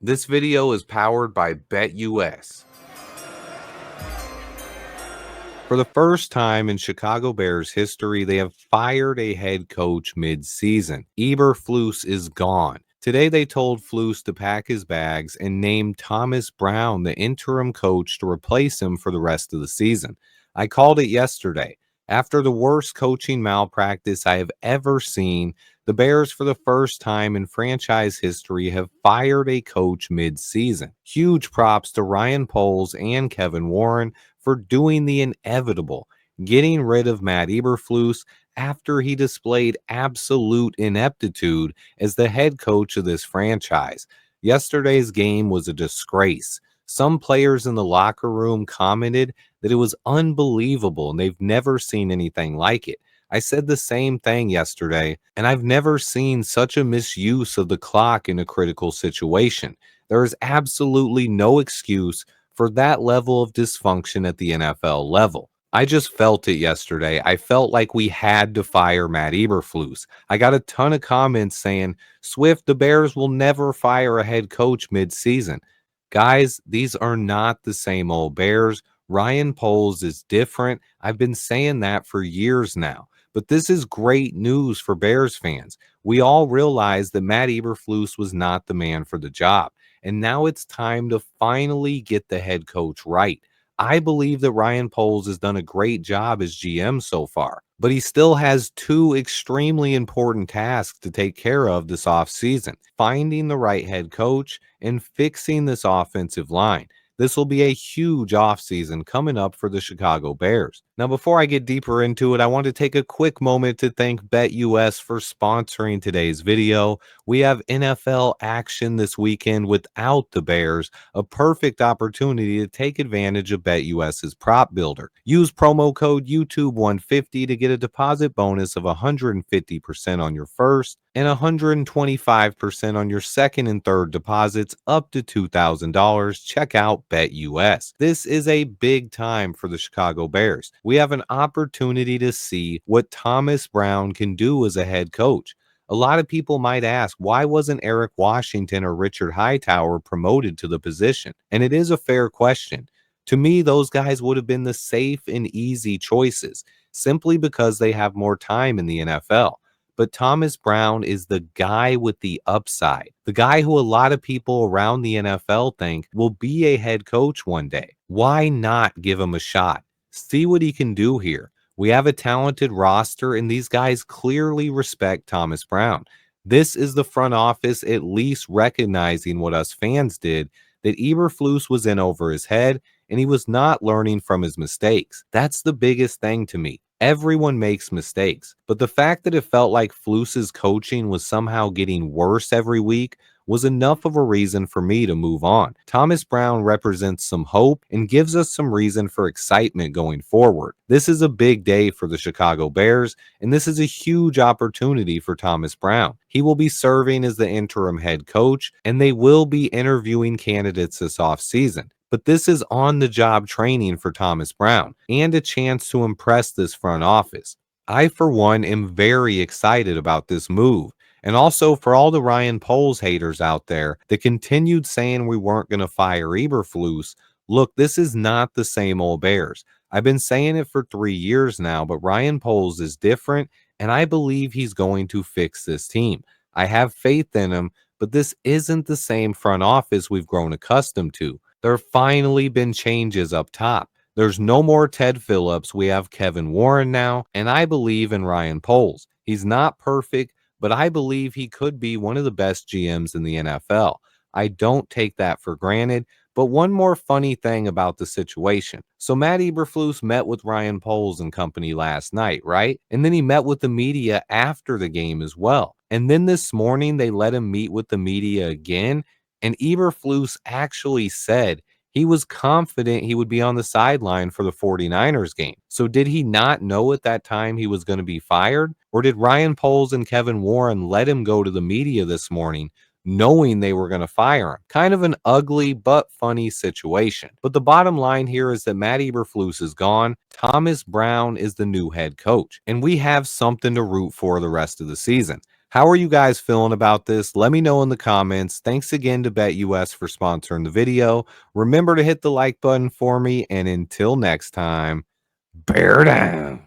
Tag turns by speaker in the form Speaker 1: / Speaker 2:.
Speaker 1: This video is powered by BetUS. For the first time in Chicago Bears history, they have fired a head coach mid-season. Eberflus is gone. Today, they told Flus to pack his bags and named Thomas Brown the interim coach to replace him for the rest of the season. I called it yesterday. After the worst coaching malpractice I have ever seen, the Bears, for the first time in franchise history, have fired a coach mid-season. Huge props to Ryan Poles and Kevin Warren for doing the inevitable, getting rid of Matt Eberflus after he displayed absolute ineptitude as the head coach of this franchise. Yesterday's game was a disgrace. Some players in the locker room commented that it was unbelievable and they've never seen anything like it. I said the same thing yesterday, and I've never seen such a misuse of the clock in a critical situation. There is absolutely no excuse for that level of dysfunction at the NFL level. I just felt it yesterday. I felt like we had to fire Matt Eberflus. I got a ton of comments saying, Swift, the Bears will never fire a head coach mid-season. Guys, these are not the same old Bears. Ryan Poles is different. I've been saying that for years now. But this is great news for Bears fans. We all realize that Matt Eberflus was not the man for the job. And now it's time to finally get the head coach right. I believe that Ryan Poles has done a great job as GM so far, but he still has two extremely important tasks to take care of this offseason: finding the right head coach and fixing this offensive line. This will be a huge offseason coming up for the Chicago Bears. Now, before I get deeper into it, I want to take a quick moment to thank BetUS for sponsoring today's video. We have NFL action this weekend without the Bears, a perfect opportunity to take advantage of BetUS's prop builder. Use promo code YouTube150 to get a deposit bonus of 150% on your first and 125% on your second and third deposits up to $2,000. Check out BetUS. This is a big time for the Chicago Bears. We have an opportunity to see what Thomas Brown can do as a head coach. A lot of people might ask, why wasn't Eric Washington or Richard Hightower promoted to the position? And it is a fair question. To me, those guys would have been the safe and easy choices, simply because they have more time in the NFL. But Thomas Brown is the guy with the upside, the guy who a lot of people around the NFL think will be a head coach one day. Why not give him a shot? See what he can do here. We have a talented roster, and these guys clearly respect Thomas Brown. This is the front office at least recognizing what us fans did, that Eberflus was in over his head and he was not learning from his mistakes. That's the biggest thing to me. Everyone makes mistakes, but the fact that it felt like Flus's coaching was somehow getting worse every week was enough of a reason for me to move on. Thomas Brown represents some hope and gives us some reason for excitement going forward. This is a big day for the Chicago Bears, and this is a huge opportunity for Thomas Brown. He will be serving as the interim head coach, and they will be interviewing candidates this offseason. But this is on-the-job training for Thomas Brown and a chance to impress this front office. I, for one, am very excited about this move. And also for all the Ryan Poles haters out there that continued saying we weren't going to fire Eberflus, look, this is not the same old Bears. I've been saying it for 3 years now, but Ryan Poles is different, and I believe he's going to fix this team. I have faith in him, but this isn't the same front office we've grown accustomed to. There have finally been changes up top. There's no more Ted Phillips. We have Kevin Warren now, and I believe in Ryan Poles. He's not perfect, but I believe he could be one of the best GMs in the NFL. I don't take that for granted. But one more funny thing about the situation. So Matt Eberflus met with Ryan Poles and company last night, right? And then he met with the media after the game as well. And then this morning they let him meet with the media again. And Eberflus actually said he was confident he would be on the sideline for the 49ers game. So did he not know at that time he was going to be fired? Or did Ryan Poles and Kevin Warren let him go to the media this morning knowing they were going to fire him? Kind of an ugly but funny situation. But the bottom line here is that Matt Eberflus is gone. Thomas Brown is the new head coach, and we have something to root for the rest of the season. How are you guys feeling about this? Let me know in the comments. Thanks again to BetUS for sponsoring the video. Remember to hit the like button for me, and until next time, bear down.